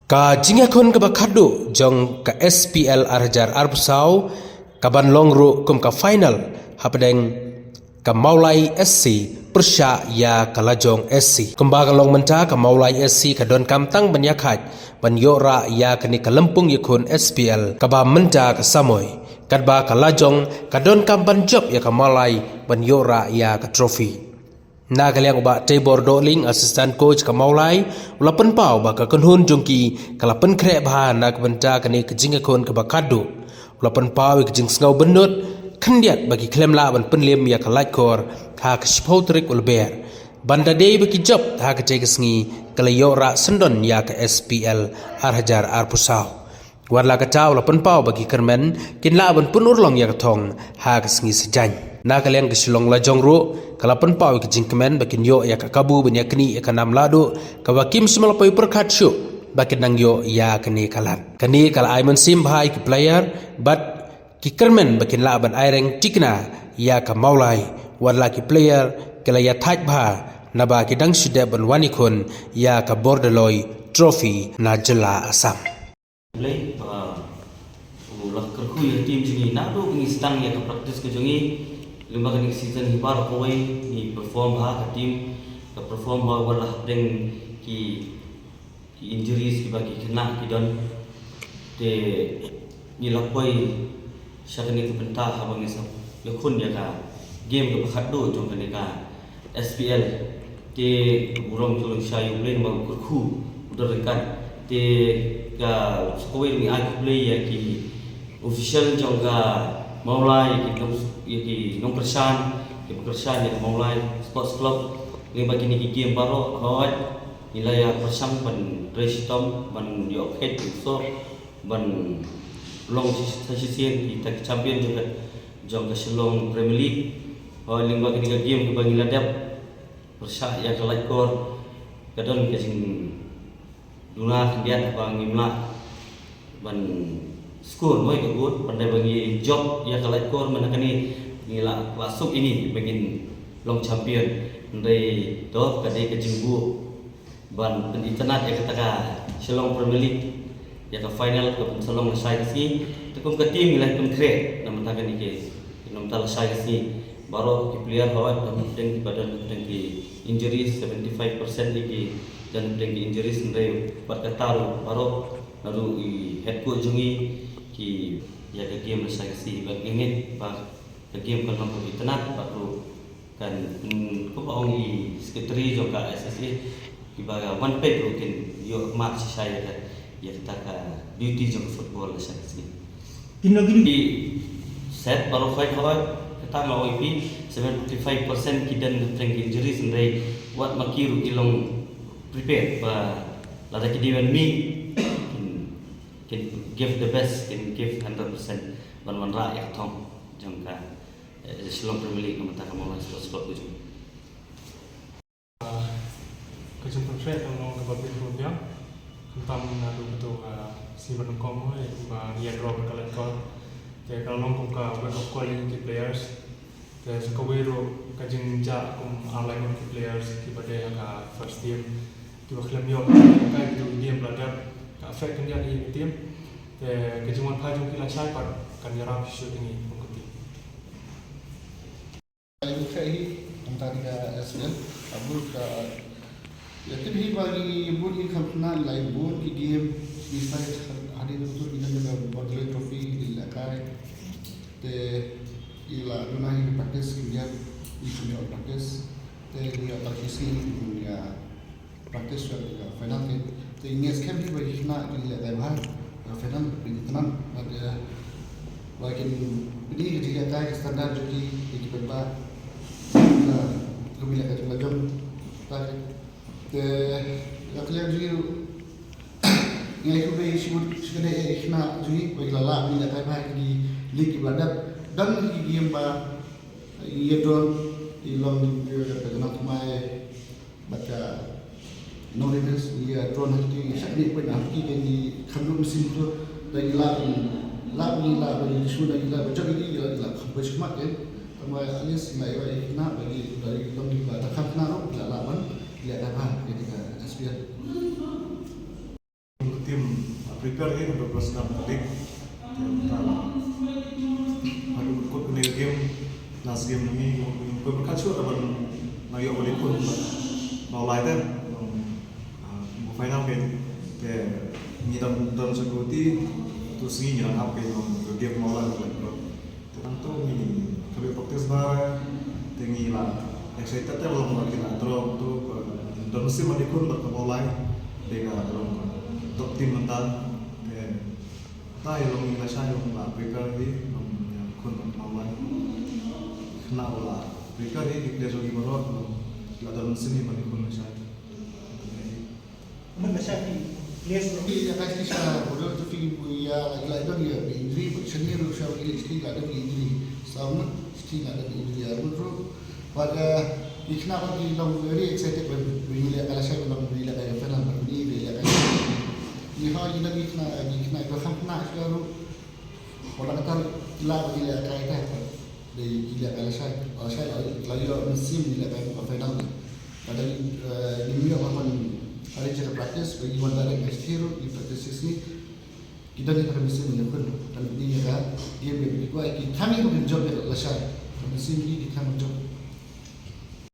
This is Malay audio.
Ka jingakon ka bakado jong ka SPL Arjar Arbsau ka banlong ru kum ka final hapadeng ka Maulai SC Persya ya kalajong SC kumbaga long menta ka Maulai SC ka don kamtang banyakat banyora ya kani ka lempung yakun SPL ka ba menta ka Samoy kadba ka lajong ka don kam banjob ya ka Maulai banyora ya ka trofi na kaliang uba Tabor Doling assistant coach ka Maulai ulapan pau ba ka kunhun jongki kalapan krek bahan na kabenta kani kejingakon ka bakado ulapan pau kejing sngau benut kandiat bagi klem la ban penlim ya ka laikor ha ka spotrik ulber banda dei bagi job ha ka cegesngi kalayora sendon ya ka SPL Arhajar Arpusau warla ka taw ulapan pau bagi kermen kin la ban punurlong ya ka tong ha ka sngi sejany na kaliang kesilong lajong ru kalapan pau ke jingkemen bakin yo ya kakabu benya kini ya kanam ladu kawakim semalapai perkat syuk bakin nang yo ya kini kalat kini kala aiman sim bahai ke player but ki kermen bakin laban aireng tikna ya ka Maulai warla ki player kala ya thaj bha na ba ki dang sude ban wanikun ya ka borderloy trophy na jela Asam play ulah kerku ya tim sini nado ngi stang ya ka practice ke jongi lembaga ni season hibar koi ni perform ha ka team ka perform ha wala deng ki injuries ki bagi kena ki don te ni lakoi syakani ki pentah ha bang isap lekun ya ka game ka bakhado jong kani ka SPL te burong tulung sayu play bang kurku udar rekan te ka koi ni ai play ya ki official jong ka Maulai ki nong persan ya Maulai sports club ni bagi ni game baru hot nilai ya persam ban restom ban yo head so ban long session kita champion juga jong ke Selong Premier League ho ling bagi ni game ke bagi ladap persa ya ke laikor kadon ke sing duna kendiat bang imla ban skor moi ke good pandai bagi job ya kalau ekor menakani nila masuk ini begin long champion dari to kadai kejingbu ban internet ya kata Selong Premier League ya ke final ke Selong selesai sini tekum ke tim nilai pun create nama takkan ini nom tal selesai sini baru ke player bawa dan penting badan penting injuries 75% lagi dan penting injuries dari berkata baru lalu head coach jungi ki ya ke game saya si bagingit ba ke game kan nomor internet baru kan ko ba ongi secretary jo ka SSA ki ba one page rutin yo mak saya kan ya kita ka duty jo football saya si tinogini set baru fight hawat kita mau ipi 75% kidan thank injuries ndai wat makiru ilong prepare ba lada kidiwan mi can give the best, can give 100% ban rakyat thong jangka Selong Premier League nama tak Maulai Sports Club itu. Kejumpa saya dengan beberapa program tentang nado betul si penungkong ya draw berkali kali. Jadi kalau nongkong ka web of quality players, jadi sekawiro kajing ja online players kepada ka first team. Dua klub yo kan itu game beladap affect kan di tim kejuan paju kila sai par kan yaram shoot ini mengikuti ayo kai antara ka SPL abul ka ya tibi bagi bun in kampna lai bun ki game di sai hari itu kita juga borderline trophy di lakai te ila dunai practice kemudian di punya practice te dia tarkisi punya practice juga final te ingin skam di bagi kita di level final penonton ada bagian ini ketika kai standar jadi di pemba lebih lagi macam tak te kalian juga yang itu bagi sudah ikhna jadi bagi lala ini kai bagi di league beladap dan di game ba ia don ilong dia kena kumai baca no reverse ia drone hati sakni pun hati di kandung mesin tu dari lab bagi sudah ila baca ini ila kampus mak kan sama alis ngai nak bagi dari long di tak kena ro ila laban ila apa ketika SPL tim prepare ini untuk bersenam balik. Aduh, ikut punya game last game ini, ikut berkacau dalam naik oleh pun mau lain mau final game, ni dalam security tu sini yang apa game mau lain tentu ini kalau practice bar tinggi lah excited belum lagi lah terus tu dalam musim ini pun berkembang dengan top tim mental tayo long ila siya yung prepare di yung kun magmamay na wala prepare di kaya so gimarot la dalam sini man kun siya Naman na siya yes bro. Iya pasti siya bodoh tu fikir ya lagi dia injury sendiri tu siya istri ada injury sama istri ada injury bro pada ikna pagi long very excited bila kalau saya long bila ada final ini bila ni hal ini ikna itu sampai sekarang orang kata lah bila kaya dah dari bila kalau saya lagi musim bila kaya final pada ini orang ada cara praktis bagi orang yang ekstrim di praktis ini kita ni akan bisa menyebut dan ini ya dia lebih kuat kita kami pun job yang lesai musim ini kita menjob